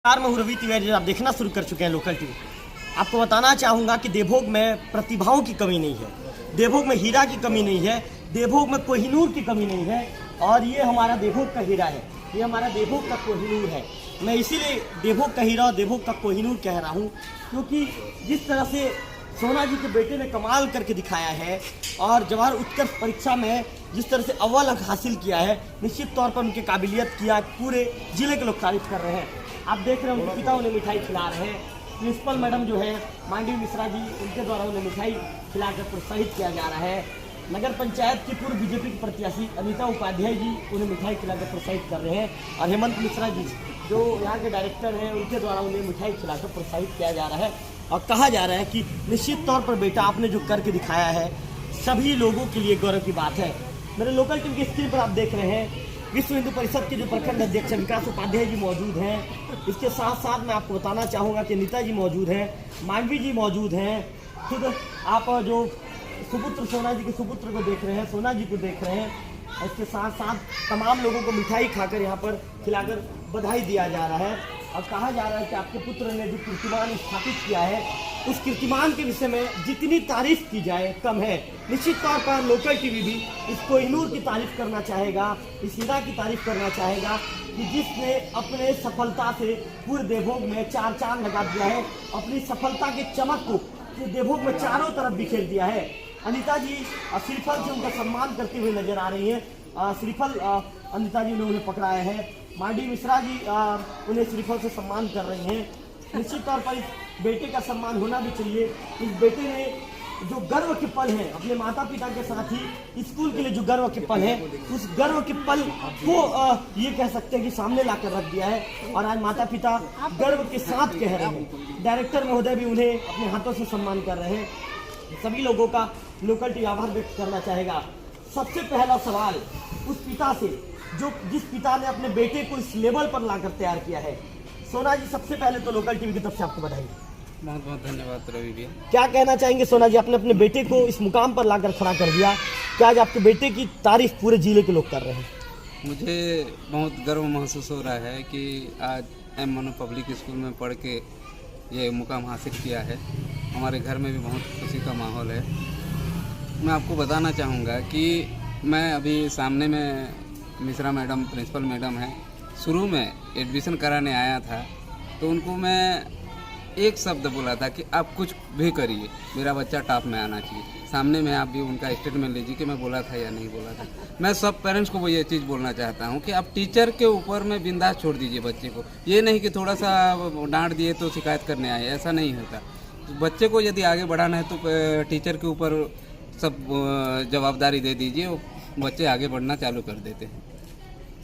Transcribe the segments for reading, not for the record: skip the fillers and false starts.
मैं हूं रवि तिवारी। आप देखना शुरू कर चुके हैं लोकल टीवी। आपको बताना चाहूँगा कि देवभोग में प्रतिभाओं की कमी नहीं है, देवभोग में हीरा की कमी नहीं है, देवभोग में कोहिनूर की कमी नहीं है। और ये हमारा देवभोग का हीरा है, ये हमारा देवभोग का कोहिनूर है। मैं इसीलिए देवभोग का हीरा और देवभोग का कोहिनूर कह रहा हूँ, क्योंकि जिस तरह से सोना जी के बेटे ने कमाल करके दिखाया है और जवाहर उत्कर्ष परीक्षा में जिस तरह से अव्वल अंक हासिल किया है, निश्चित तौर पर उनकी काबिलियत की आज पूरे जिले के लोग तारीफ कर रहे हैं। आप देख रहे हैं उनके पिता उन्हें मिठाई खिला रहे हैं। प्रिंसिपल मैडम जो है मांडवी मिश्रा जी, उनके द्वारा उन्हें मिठाई खिलाकर प्रोत्साहित किया जा रहा है। नगर पंचायत की पूर्व बीजेपी की प्रत्याशी अनीता उपाध्याय जी उन्हें मिठाई खिलाकर प्रोत्साहित कर रहे हैं। और हेमंत मिश्रा जी जो यहाँ के डायरेक्टर हैं, उनके द्वारा उन्हें मिठाई खिलाकर प्रोत्साहित किया जा रहा है। और कहा जा रहा है कि निश्चित तौर पर बेटा आपने जो करके दिखाया है सभी लोगों के लिए गौरव की बात है। मेरे लोकल टीवी की स्क्रीन पर आप देख रहे हैं विश्व हिंदू परिषद के जो प्रखंड अध्यक्ष विकास उपाध्याय जी मौजूद हैं। इसके साथ साथ मैं आपको बताना चाहूँगा कि नीता जी मौजूद हैं, मांडवी जी मौजूद हैं, खुद आप जो सुपुत्र सोना जी के सुपुत्र को देख रहे हैं, सोना जी को देख रहे हैं। इसके साथ साथ तमाम लोगों को मिठाई खाकर यहाँ पर खिलाकर बधाई दिया जा रहा है। और कहा जा रहा है कि आपके पुत्र ने जो कीर्तिमान स्थापित किया है उस कीर्तिमान के विषय में जितनी तारीफ की जाए कम है। निश्चित तौर पर लोकल टीवी भी इस कोहिनूर की तारीफ करना चाहेगा, इस हीरा की तारीफ करना चाहेगा कि जिसने अपने सफलता से पूरे देवभोग में चार चांद लगा दिया है, अपनी सफलता के चमक को देवभोग में चारों तरफ बिखेर दिया है। अनीता जी श्रीफल से उनका सम्मान करते हुए नजर आ रही हैं। श्रीफल अनीता जी ने उन्हें पकड़ाया है। मांडवी मिश्रा जी उन्हें श्रीफल से सम्मान कर रही हैं। निश्चित तौर पर इस बेटे का सम्मान होना भी चाहिए। इस बेटे ने जो गर्व के पल हैं अपने माता पिता के साथ ही स्कूल के लिए जो गर्व के पल हैं, उस गर्व के पल को ये कह सकते हैं कि सामने लाकर रख दिया है। और आज माता पिता गर्व के साथ कह रहे हैं। डायरेक्टर महोदय भी उन्हें अपने हाथों से सम्मान कर रहे हैं। सभी लोगों का लोकल टीवी आभार व्यक्त करना चाहेगा। सबसे पहला सवाल उस पिता से जो जिस पिता ने अपने बेटे को इस लेवल पर लाकर तैयार किया है। सोना जी सबसे पहले तो लोकल टीवी की तरफ से आपको बधाई। बहुत बहुत धन्यवाद रवि भैया। क्या कहना चाहेंगे सोना जी, आपने अपने बेटे को इस मुकाम पर लाकर खड़ा कर दिया, क्या आज आपके बेटे की तारीफ पूरे जिले के लोग कर रहे हैं? मुझे बहुत गर्व महसूस हो रहा है कि आज एम मनु पब्लिक स्कूल में पढ़ के ये मुकाम हासिल किया है। हमारे घर में भी बहुत खुशी का माहौल है। मैं आपको बताना चाहूँगा कि मैं अभी सामने में मिश्रा मैडम प्रिंसिपल मैडम है, शुरू में एडमिशन कराने आया था तो उनको मैं एक शब्द बोला था कि आप कुछ भी करिए, मेरा बच्चा टॉप में आना चाहिए। सामने में आप भी उनका स्टेटमेंट लीजिए कि मैं बोला था या नहीं बोला था। मैं सब पेरेंट्स को वो ये चीज़ बोलना चाहता हूँ कि आप टीचर के ऊपर में बिंदास छोड़ दीजिए बच्चे को। ये नहीं कि थोड़ा सा डांट दिए तो शिकायत करने आए, ऐसा नहीं होता। तो बच्चे को यदि आगे बढ़ाना है तो टीचर के ऊपर सब जवाबदारी दे दीजिए, वो बच्चे आगे बढ़ना चालू कर देते हैं।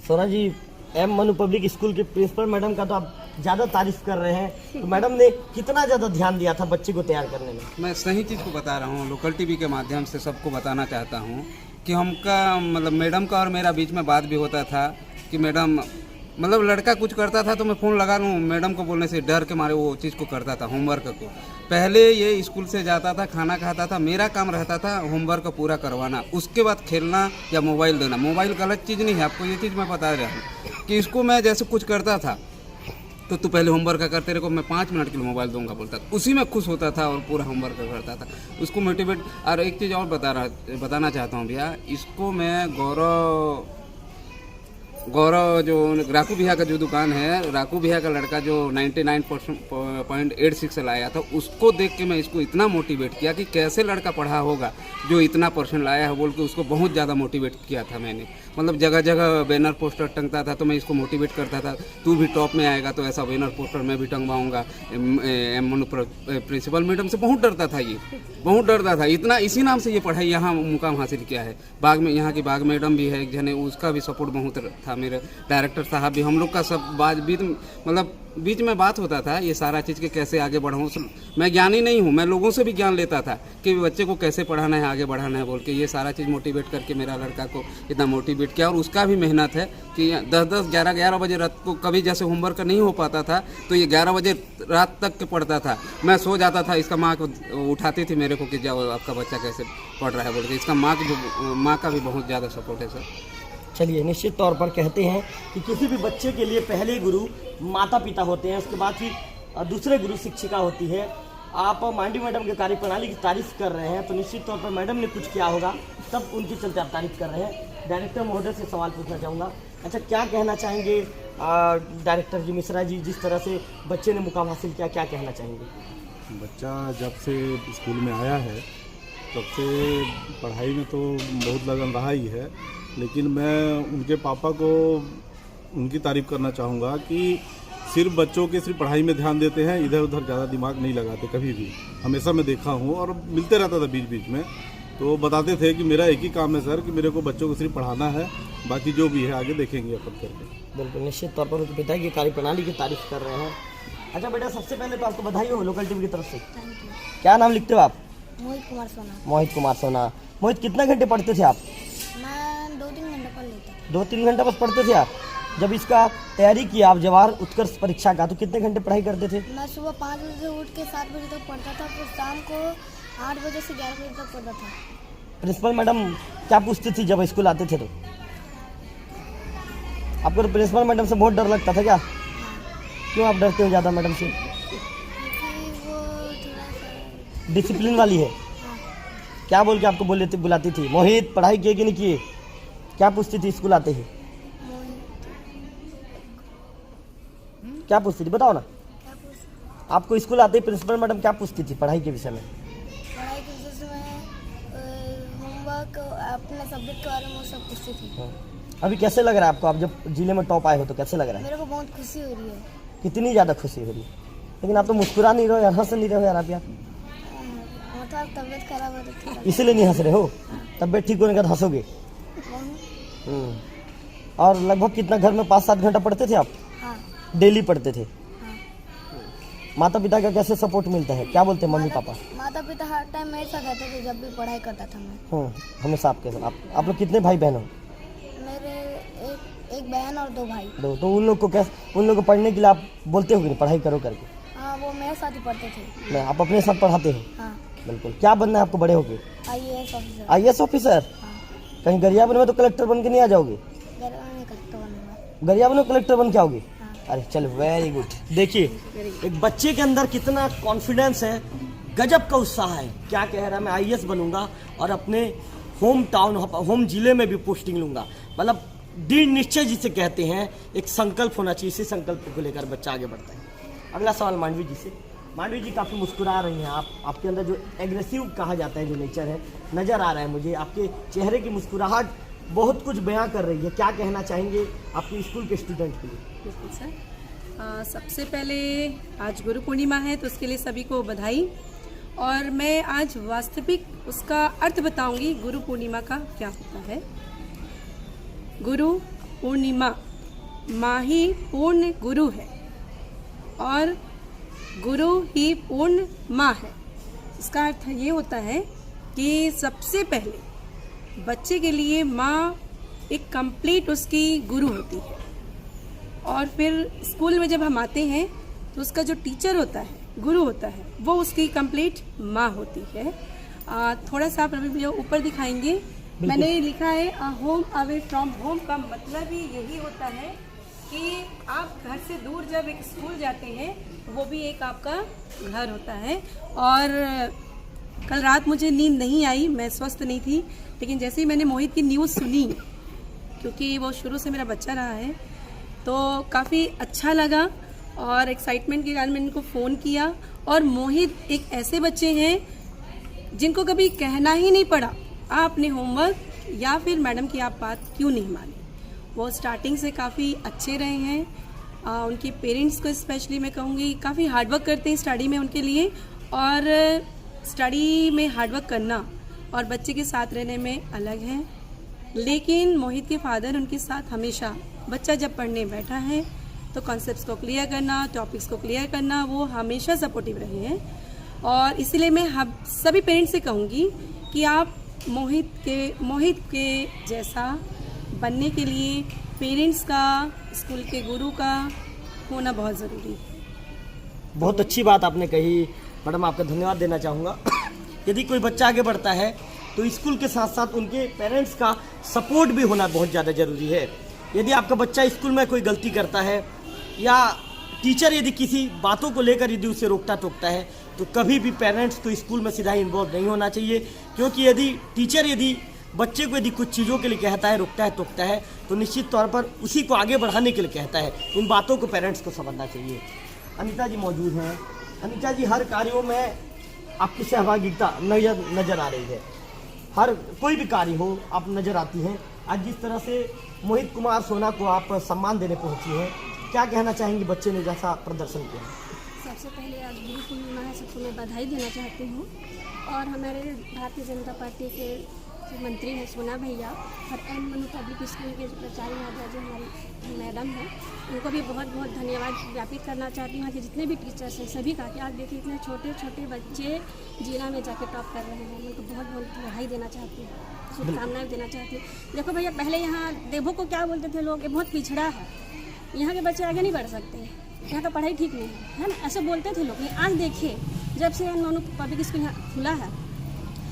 Sona G M Manu public school के प्रिंसिपल मैडम का तो आप ज़्यादा तारीफ कर रहे हैं, तो मैडम ने कितना ज़्यादा ध्यान दिया था बच्चे को तैयार करने में? मैं सही चीज़ को बता रहा हूँ, लोकल टीवी के माध्यम से सबको बताना चाहता हूँ कि हमका मतलब मैडम का और मेरा बीच में बात भी होता था कि मैडम मतलब लड़का कुछ करता था तो मैं फ़ोन लगा लूँ, मैडम को बोलने से डर के मारे वो चीज़ को करता था। होमवर्क को पहले ये स्कूल से जाता था, खाना खाता था, मेरा काम रहता था होमवर्क पूरा करवाना, उसके बाद खेलना या मोबाइल देना। मोबाइल गलत चीज़ नहीं है, आपको ये चीज़ मैं बता रहा हूँ कि इसको मैं जैसे कुछ करता था तो तू पहले होमवर्क करते रहो, मैं 5 मिनट के लिए मोबाइल दूंगा बोलता था। उसी में खुश होता था और पूरा होमवर्क करता था, उसको मोटिवेट। और एक चीज़ और बताना चाहता हूँ भैया, इसको मैं गौरव जो राकू भैया का जो दुकान है, राकू भैया का लड़का जो 99.86 लाया था, उसको देख के मैं इसको इतना मोटिवेट किया कि कैसे लड़का पढ़ा होगा जो इतना परसेंट लाया है बोल के उसको बहुत ज़्यादा मोटिवेट किया था मैंने। मतलब जगह जगह बैनर पोस्टर टंगता था तो मैं इसको मोटिवेट करता था, तू भी टॉप में आएगा तो ऐसा बैनर पोस्टर मैं भी टंगवाऊँगा। एम मनु प्रिंसिपल मैडम से बहुत डरता था, ये बहुत डरता था। इतना इसी नाम से ये पढ़ाई यहाँ मुकाम हासिल किया है। बाग में यहाँ की बाग मैडम भी है एक जने, उसका भी सपोर्ट बहुत था। मेरे डायरेक्टर साहब भी, हम लोग का सब बीच में बात होता था ये सारा चीज़ के कैसे आगे बढ़ाऊँ। मैं ज्ञानी नहीं हूँ, मैं लोगों से भी ज्ञान लेता था कि बच्चे को कैसे पढ़ाना है, आगे बढ़ाना है बोल के। ये सारा चीज़ मोटिवेट करके मेरा लड़का को इतना मोटिवेट किया। और उसका भी मेहनत है कि 10-10, 11-11 बजे रात को कभी जैसे होमवर्क नहीं हो पाता था तो ये 11 बजे रात तक के पढ़ता था। मैं सो जाता था, इसका माँ को उठाती थी मेरे को कि जाओ आपका बच्चा कैसे पढ़ रहा है बोल के। इसका माँ का भी बहुत ज़्यादा सपोर्ट है सर। चलिए, निश्चित तौर पर कहते हैं कि किसी भी बच्चे के लिए पहले गुरु माता पिता होते हैं, उसके बाद फिर दूसरे गुरु शिक्षिका होती है। आप मांडवी मैडम के कार्यप्रणाली की तारीफ कर रहे हैं, तो निश्चित तौर पर मैडम ने कुछ किया होगा, तब उनके चलते आप तारीफ कर रहे हैं। डायरेक्टर महोदय से सवाल पूछना चाहूँगा, अच्छा क्या कहना चाहेंगे डायरेक्टर जी मिश्रा जी, जिस तरह से बच्चे ने मुकाम हासिल किया, क्या कहना चाहेंगे? बच्चा जब से स्कूल में आया है तब से पढ़ाई में तो बहुत लगन रहा ही है, लेकिन मैं उनके पापा को उनकी तारीफ़ करना चाहूँगा कि सिर्फ बच्चों के सिर्फ पढ़ाई में ध्यान देते हैं, इधर उधर ज़्यादा दिमाग नहीं लगाते कभी भी। हमेशा मैं देखा हूँ और मिलते रहता था बीच बीच में, तो बताते थे कि मेरा एक ही काम है सर कि मेरे को बच्चों को सिर्फ पढ़ाना है, बाकी जो भी है आगे देखेंगे अपन करके। बिल्कुल, निश्चित तौर पर उनके पिता की कार्यप्रणाली की तारीफ कर रहे हैं। अच्छा बेटा, सबसे पहले तो आपको बधाई हो लोकल टीवी की तरफ से। क्या नाम लिखते हो आप? मोहित कुमार सोना। मोहित कुमार सोना। मोहित, कितने घंटे पढ़ते थे आप? मैं 2-3 घंटे पढ़ लेता। 2-3 घंटे बस पढ़ते थे आप? जब इसका तैयारी किया आप जवाहर उत्कर्ष परीक्षा का, तो कितने घंटे पढ़ाई करते थे? मैं सुबह 5 बजे से उठ के 7 बजे तक पढ़ता था, फिर शाम को 8 बजे से 11 बजे तक पढ़ता था। प्रिंसिपल मैडम क्या पूछती थी जब स्कूल आते थे तो? आपको तो प्रिंसिपल मैडम से बहुत डर लगता था क्या? क्यों आप डरते हो ज़्यादा मैडम से? क्योंकि वो थोड़ा सा डिसिप्लिन वाली है। क्या बोल के आपको बुलाती थी? मोहित पढ़ाई किए कि नहीं किए? क्या पूछती थी स्कूल आते ही? क्या पूछती थी बताओ ना। क्या पूछ आपको स्कूल आते ही प्रिंसिपल मैडम क्या पूछती थी पढ़ाई के विषय में? पढ़ाई के विषय में होमवर्क, अपने सब्जेक्ट के बारे में वो सब पूछती थी। अभी कैसे लग रहा है आपको? आप जब जिले में टॉप आए हो तो कैसे लग रहा है? मेरे को बहुत खुशी हो रही है। कितनी ज़्यादा खुशी हो रही है? लेकिन आप तो मुस्कुरा नहीं रहे हो यार, हंस नहीं रहे हो यार आप यार, मतलब तबीयत खराब है तो थोड़ा इसीलिए नहीं हंस रहे हो। तबियत ठीक होने के बाद हंसोगे। और लगभग कितना घर में 5-7 घंटा पढ़ते थे आप? हाँ डेली पढ़ते थे? हाँ। माता पिता का कैसे सपोर्ट मिलता है? क्या बोलते हैं मम्मी पापा? माता पिता हर टाइम मेरे साथ रहते थे जब भी पढ़ाई करता था मैं। हमेशा आपके साथ। आप लोग कितने भाई बहन हो? मेरे एक बहन और 2 भाई। दो। तो उन लोग को पढ़ने के लिए आप बोलते हो कि नहीं पढ़ाई करो करके? हाँ, वो मेरे साथ ही पढ़ते थे। नहीं, आप अपने साथ पढ़ाते हो? हाँ। बिल्कुल। क्या बनना है आपको बड़े होके? IAS officer. IAS officer? हाँ। कहीं गरियाबंद में तो कलेक्टर बन के नहीं आ जाओगे? गरियाबंद में कलेक्टर बन के आओगे? हाँ। अरे चलो, वेरी गुड। देखिए एक बच्चे के अंदर कितना कॉन्फिडेंस है, गजब का उत्साह है। क्या कह रहा है, मैं IAS बनूंगा और अपने होम जिले में भी पोस्टिंग लूंगा। मतलब दृढ़ निश्चय जिसे कहते हैं, एक संकल्प होना चाहिए। इसी संकल्प को लेकर बच्चा आगे बढ़ता है। अगला सवाल मांडवी जी से। मांडवी जी काफ़ी मुस्कुरा रही हैं आप, आपके अंदर जो एग्रेसिव कहा जाता है जो नेचर है नज़र आ रहा है मुझे। आपके चेहरे की मुस्कुराहट बहुत कुछ बयां कर रही है। क्या कहना चाहेंगे आपके स्कूल के स्टूडेंट के लिए? बिल्कुल सर, सबसे पहले आज गुरु पूर्णिमा है तो उसके लिए सभी को बधाई। और मैं आज वास्तविक उसका अर्थ बताऊंगी गुरु पूर्णिमा का क्या होता है। गुरु पूर्णिमा, माँ ही पूर्ण गुरु है और गुरु ही पूर्ण माँ है। इसका अर्थ ये होता है कि सबसे पहले बच्चे के लिए माँ एक कंप्लीट उसकी गुरु होती है, और फिर स्कूल में जब हम आते हैं तो उसका जो टीचर होता है, गुरु होता है, वो उसकी कंप्लीट माँ होती है। थोड़ा सा आप अभी भैया ऊपर दिखाएंगे, मैंने लिखा है होम अवे फ्रॉम होम का मतलब ही यही होता है कि आप घर से दूर जब एक स्कूल जाते हैं वो भी एक आपका घर होता है। और कल रात मुझे नींद नहीं आई, मैं स्वस्थ नहीं थी, लेकिन जैसे ही मैंने मोहित की न्यूज़ सुनी, क्योंकि वो शुरू से मेरा बच्चा रहा है, तो काफ़ी अच्छा लगा और एक्साइटमेंट के कारण मैंने इनको फ़ोन किया। और मोहित एक ऐसे बच्चे हैं जिनको कभी कहना ही नहीं पड़ा आपने होमवर्क या फिर मैडम की आप बात क्यों नहीं मानी। वो स्टार्टिंग से काफ़ी अच्छे रहे हैं। उनके पेरेंट्स को स्पेशली मैं कहूँगी काफ़ी हार्डवर्क करते हैं स्टडी में उनके लिए, और स्टडी में हार्डवर्क करना और बच्चे के साथ रहने में अलग है। लेकिन मोहित के फादर उनके साथ हमेशा, बच्चा जब पढ़ने बैठा है तो कॉन्सेप्ट्स को क्लियर करना, टॉपिक्स को क्लियर करना, वो हमेशा सपोर्टिव रहे हैं। और इसलिए मैं सभी पेरेंट्स से कहूँगी कि आप मोहित के जैसा बनने के लिए पेरेंट्स का, स्कूल के गुरु का होना बहुत ज़रूरी है। बहुत अच्छी बात आपने कही मैडम, आपका धन्यवाद देना चाहूँगा। यदि कोई बच्चा आगे बढ़ता है तो स्कूल के साथ साथ उनके पेरेंट्स का सपोर्ट भी होना बहुत ज़्यादा ज़रूरी है। यदि आपका बच्चा स्कूल में कोई गलती करता है या टीचर यदि किसी बातों को लेकर यदि उसे रोकता टोकता है तो कभी भी पेरेंट्स को स्कूल में सीधा इन्वॉल्व नहीं होना चाहिए, क्योंकि यदि टीचर यदि बच्चे को यदि कुछ चीज़ों के लिए कहता है, रोकता है, टोकता है तो निश्चित तौर पर उसी को आगे बढ़ाने के लिए कहता है। इन बातों को पेरेंट्स को समझना चाहिए। अनीता जी मौजूद हैं। अनीता जी, हर कार्यों में आपकी सहभागिता नजर आ रही है, हर कोई भी कार्य हो आप नजर आती हैं। आज जिस तरह से मोहित कुमार सोना को आप सम्मान देने पहुंची हैं, क्या कहना चाहेंगी बच्चे ने जैसा प्रदर्शन किया? सबसे पहले आज गुरु पूर्णिमा है, सबको मैं बधाई देना चाहती हूँ। और हमारे भारतीय जनता पार्टी के जो मंत्री हैं सोना भैया और एम मनु पब्लिक स्कूल के जो प्राचार्य महोदय जो हमारी मैडम हैं, उनको भी बहुत बहुत धन्यवाद ज्ञापित करना चाहती हूँ कि जितने भी टीचर्स हैं सभी का, कि आज देखिए इतने छोटे छोटे बच्चे जिला में जाके टॉप कर रहे हैं। उनको बहुत बहुत बधाई देना चाहती हूँ, शुभकामनाएं देना चाहती हूँ। देखो भैया, पहले यहाँ देवो को क्या बोलते थे लोग, ये बहुत पिछड़ा है, यहाँ के बच्चे आगे नहीं बढ़ सकते, यहाँ का पढ़ाई ठीक नहीं है ना, ऐसे बोलते थे लोग। आज देखिए जब से मनु पब्लिक स्कूल यहाँ खुला है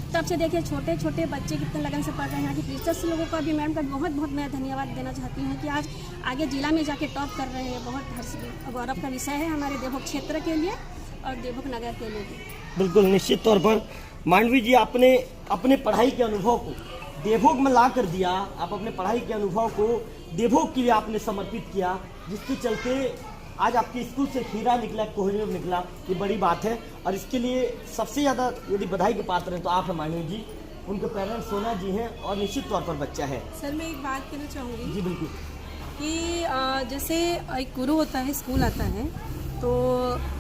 तब से देखिए छोटे छोटे बच्चे कितने लगन से पढ़ रहे हैं। यहाँ की टीचर्स लोगों का भी मैम का बहुत बहुत मैं धन्यवाद देना चाहती हूँ कि आज आगे जिला में जाके टॉप कर रहे हैं। बहुत हर्ष और गौरव का विषय है हमारे देवभोग क्षेत्र के लिए और देवभोग नगर के लिए भी। बिल्कुल, निश्चित तौर पर मांडवी जी आपने अपने पढ़ाई के अनुभव को देवभोग में ला कर दिया। आप अपने पढ़ाई के अनुभव को देवभोग के लिए आपने समर्पित किया, जिसके चलते आज आपके स्कूल से हीरा निकला, कोहिनूर निकला, ये बड़ी बात है। और इसके लिए सबसे ज़्यादा यदि बधाई के पात्र हैं तो आप हैं मांडवी जी, उनके पेरेंट्स सोना जी हैं और निश्चित तौर पर बच्चा है। सर मैं एक बात कहना चाहूँगी जी बिल्कुल, कि जैसे एक गुरु होता है, स्कूल आता है तो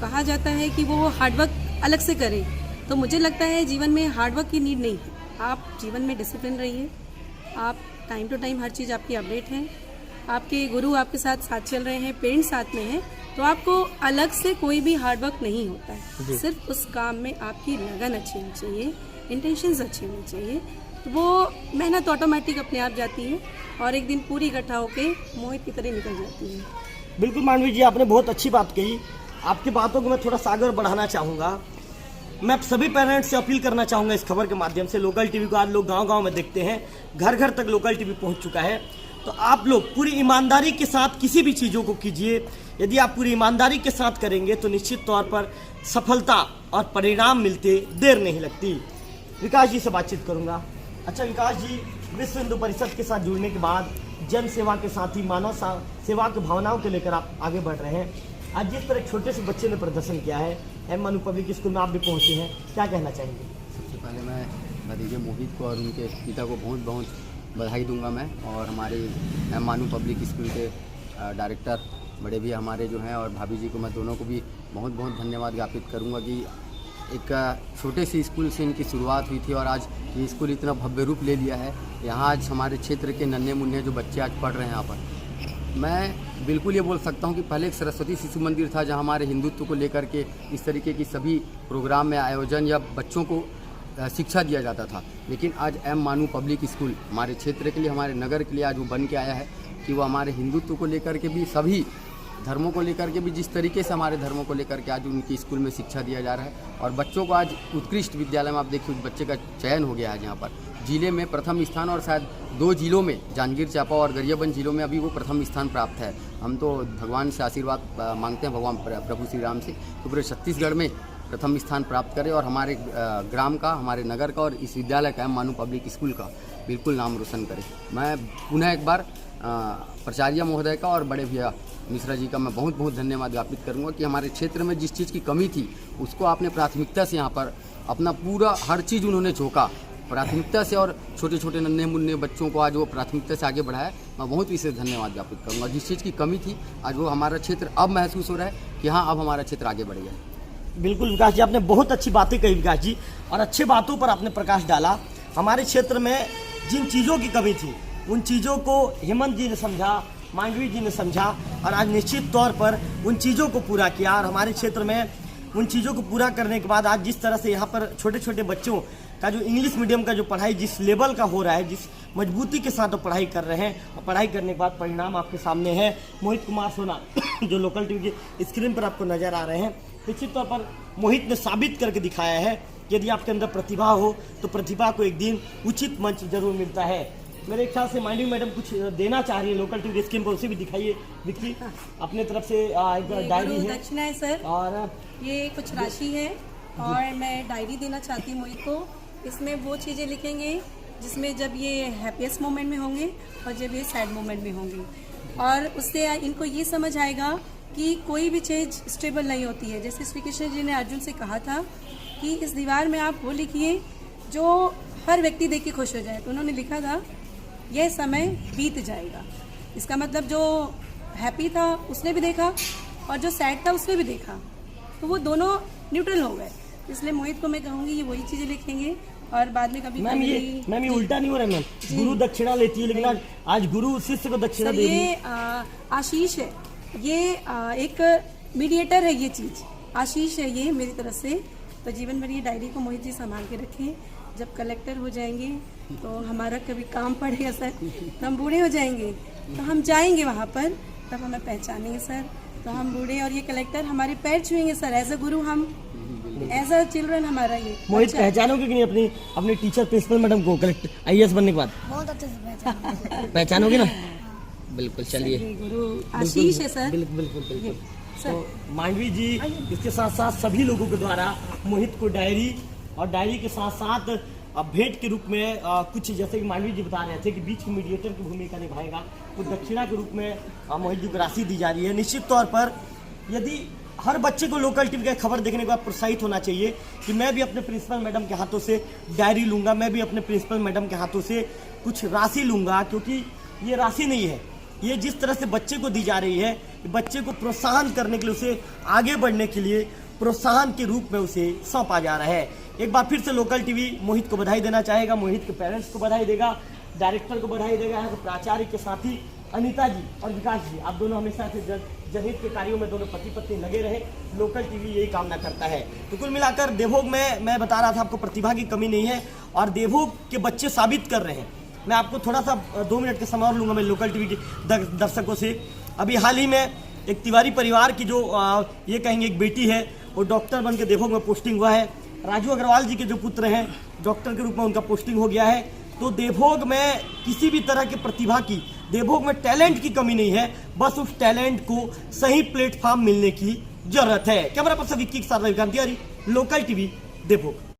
कहा जाता है कि वो हार्डवर्क अलग से करे, तो मुझे लगता है जीवन में हार्डवर्क की नीड नहीं है। आप जीवन में डिसिप्लिन रहिए, आप टाइम टू टाइम हर चीज़ आपकी अपडेट है, आपके गुरु आपके साथ चल रहे हैं, पेरेंट्स साथ में हैं, तो आपको अलग से कोई भी हार्डवर्क नहीं होता है। सिर्फ उस काम में आपकी लगन अच्छी होनी चाहिए, इंटेंशंस अच्छे होने चाहिए, तो वो मेहनत ऑटोमेटिक अपने आप जाती है और एक दिन पूरी इकट्ठा होकर मोहित की तरह निकल जाती है। बिल्कुल मांडवी जी, आपने बहुत अच्छी बात कही। आपकी बातों को मैं थोड़ा सा आगे बढ़ाना चाहूँगा। मैं सभी पेरेंट्स से अपील करना चाहूँगा इस खबर के माध्यम से। लोकल टीवी को आज लोग गांव-गांव में देखते हैं, घर घर तक लोकल टीवी पहुँच चुका है, तो आप लोग पूरी ईमानदारी के साथ किसी भी चीज़ों को कीजिए। यदि आप पूरी ईमानदारी के साथ करेंगे तो निश्चित तौर पर सफलता और परिणाम मिलते देर नहीं लगती। विकास जी से बातचीत करूँगा। अच्छा विकास जी, विश्व हिंदू परिषद के साथ जुड़ने के बाद जन सेवा के साथ ही मानव सेवा की भावनाओं को लेकर आप आगे बढ़ रहे हैं। आज जिस तरह छोटे से बच्चे ने प्रदर्शन किया है, एम मनु पब्लिक स्कूल में आप भी पहुँचे हैं, क्या कहना चाहेंगे? सबसे पहले मैं भतीजे मोहित को और उनके पिता को बहुत बहुत बधाई दूंगा मैं, और हमारे एम मानू पब्लिक स्कूल के डायरेक्टर बड़े भी हमारे जो हैं और भाभी जी को मैं दोनों को भी बहुत बहुत धन्यवाद ज्ञापित करूंगा कि एक छोटे से स्कूल से इनकी शुरुआत हुई थी और आज ये स्कूल इतना भव्य रूप ले लिया है। यहाँ आज हमारे क्षेत्र के नन्हे मुन्ने जो बच्चे आज पढ़ रहे हैं यहाँ पर, मैं बिल्कुल ये बोल सकता हूँ कि पहले एक सरस्वती शिशु मंदिर था जहाँ हमारे हिंदुत्व को लेकर के इस तरीके की सभी प्रोग्राम में आयोजन या बच्चों को शिक्षा दिया जाता था, लेकिन आज एम मानू पब्लिक स्कूल हमारे क्षेत्र के लिए, हमारे नगर के लिए आज वो बन के आया है कि वो हमारे हिंदुत्व को लेकर के भी, सभी धर्मों को लेकर के भी, जिस तरीके से हमारे धर्मों को लेकर के आज उनकी स्कूल में शिक्षा दिया जा रहा है और बच्चों को आज उत्कृष्ट विद्यालय में आप देखिए उस बच्चे का चयन हो गया है जहाँ पर जिले में प्रथम स्थान, और शायद 2 जिलों में जांजगीर चांपा और गरियाबंद जिलों में अभी वो प्रथम स्थान प्राप्त है। हम तो भगवान से आशीर्वाद मांगते हैं, भगवान प्रभु श्री राम से, तो पूरे छत्तीसगढ़ में प्रथम स्थान प्राप्त करे और हमारे ग्राम का, हमारे नगर का और इस विद्यालय का, एम मानू पब्लिक स्कूल का बिल्कुल नाम रोशन करे। मैं पुनः एक बार प्राचार्य महोदय का और बड़े भैया मिश्रा जी का मैं बहुत बहुत धन्यवाद ज्ञापित करूंगा कि हमारे क्षेत्र में जिस चीज़ की कमी थी उसको आपने प्राथमिकता से यहाँ पर अपना पूरा हर चीज़ उन्होंने झोंका प्राथमिकता से, और छोटे छोटे नन्हे मुन्ने बच्चों को आज वो प्राथमिकता से आगे बढ़ाया। मैं बहुत विशेष धन्यवाद ज्ञापित करूँगा। जिस चीज़ की कमी थी आज वो हमारा क्षेत्र अब महसूस हो रहा है कि हाँ अब हमारा क्षेत्र आगे बढ़ गया है। बिल्कुल विकास जी, आपने बहुत अच्छी बातें कही विकास जी, और अच्छे बातों पर आपने प्रकाश डाला। हमारे क्षेत्र में जिन चीज़ों की कमी थी उन चीज़ों को हेमंत जी ने समझा, मांडवी जी ने समझा और आज निश्चित तौर पर उन चीज़ों को पूरा किया। और हमारे क्षेत्र में उन चीज़ों को पूरा करने के बाद आज जिस तरह से यहाँ पर छोटे छोटे बच्चों का जो इंग्लिश मीडियम का जो पढ़ाई जिस लेवल का हो रहा है, जिस मजबूती के साथ वो पढ़ाई कर रहे हैं, और पढ़ाई करने के बाद परिणाम आपके सामने है। मोहित कुमार सोना जो लोकल टीवी की स्क्रीन पर आपको नज़र आ रहे हैं, निश्चित तौर पर मोहित ने साबित करके दिखाया है कि यदि आपके अंदर प्रतिभा हो तो प्रतिभा को एक दिन उचित मंच जरूर मिलता है। मेरे ख्याल से मांडवी मैडम कुछ देना चाह रही है लोकल टीवी स्क्रीन पर, उसे भी दिखाइए विक्की। अपने तरफ से एक डायरी गुरु है दक्षिणा है सर, और ये कुछ राशि है और मैं डायरी देना चाहती हूँ मोहित को। इसमें वो चीज़ें लिखेंगे जिसमें जब ये हैप्पीएस्ट मोमेंट में होंगे और जब ये सैड मोमेंट में होंगे, और उससे इनको ये समझ आएगा कि कोई भी चीज़ स्टेबल नहीं होती है। जैसे श्री कृष्ण जी ने अर्जुन से कहा था कि इस दीवार में आप वो लिखिए जो हर व्यक्ति देख के खुश हो जाए, तो उन्होंने लिखा था यह समय बीत जाएगा। इसका मतलब जो हैप्पी था उसने भी देखा और जो सैड था उसने भी देखा, तो वो दोनों न्यूट्रल हो गए। इसलिए मोहित को मैं कहूँगी ये वही चीज़ें लिखेंगे और बाद में कभी मैम ये उल्टा नहीं हो रहा है मैम, गुरु दक्षिणा लेती है लेकिन आज गुरु शिष्य को दक्षिणा दे रही है। ये आशीष है, ये एक मीडिएटर है, ये चीज़ आशीष है ये मेरी तरफ से। तो जीवन भर ये डायरी को मोहित जी संभाल के रखें। जब कलेक्टर हो जाएंगे तो हमारा कभी काम पड़ेगा सर, तो हम बूढ़े हो जाएंगे तो हम जाएंगे वहाँ पर, तब हमें पहचानेंगे सर। तो हम बूढ़े और ये कलेक्टर हमारे पैर छुएंगे सर, एज अ गुरु हम, एज अ चिल्ड्रन हमारा ये। मोहित पहचानोगे कि नहीं अपनी टीचर प्रिंसिपल मैडम को कलेक्टर IAS बनने के बाद? बहुत अच्छे से पहचानोगे ना? बिल्कुल, चलिए। ये गुरु आशीष है सर। बिल्कुल। सर तो मांडवी जी इसके साथ साथ सभी लोगों के द्वारा मोहित को डायरी और डायरी के साथ साथ भेंट के रूप में कुछ, जैसे कि मांडवी जी बता रहे थे कि बीच के मीडिएटर की भूमिका निभाएगा, तो दक्षिणा के रूप में मोहित जी को राशि दी जा रही है। निश्चित तौर पर यदि हर बच्चे को लोकल टीवी की खबर देखने के बाद प्रोत्साहित होना चाहिए कि मैं भी अपने प्रिंसिपल मैडम के हाथों से डायरी लूँगा, मैं भी अपने प्रिंसिपल मैडम के हाथों से कुछ राशि लूँगा, क्योंकि ये राशि नहीं है, ये जिस तरह से बच्चे को दी जा रही है, बच्चे को प्रोत्साहन करने के लिए, उसे आगे बढ़ने के लिए प्रोत्साहन के रूप में उसे सौंपा जा रहा है। एक बार फिर से लोकल टीवी मोहित को बधाई देना चाहेगा, मोहित के पेरेंट्स को बधाई देगा, डायरेक्टर को बधाई देगा, यहाँ के प्राचार्य के साथी अनीता जी और विकास जी, आप दोनों हमेशा से जनहित के कार्यों में दोनों पति पत्नी लगे रहे, लोकल टीवी यही कामना करता है। तो कुल मिलाकर देवभोग में मैं बता रहा था आपको प्रतिभा की कमी नहीं है और देवभोग के बच्चे साबित कर रहे हैं। मैं आपको थोड़ा सा 2 मिनट का समय और लूँगा मैं लोकल टीवी के दर्शकों से। अभी हाल ही में एक तिवारी परिवार की जो ये कहेंगे एक बेटी है, वो डॉक्टर बन के देवभोग में पोस्टिंग हुआ है। राजू अग्रवाल जी के जो पुत्र हैं डॉक्टर के रूप में उनका पोस्टिंग हो गया है। तो देवभोग में किसी भी तरह की प्रतिभा की, देवभोग में टैलेंट की कमी नहीं है, बस उस टैलेंट को सही प्लेटफॉर्म मिलने की जरूरत है। कैमरा पर्सन विक्की के साथ रविकांत तिवारी, लोकल टीवी देवभोग।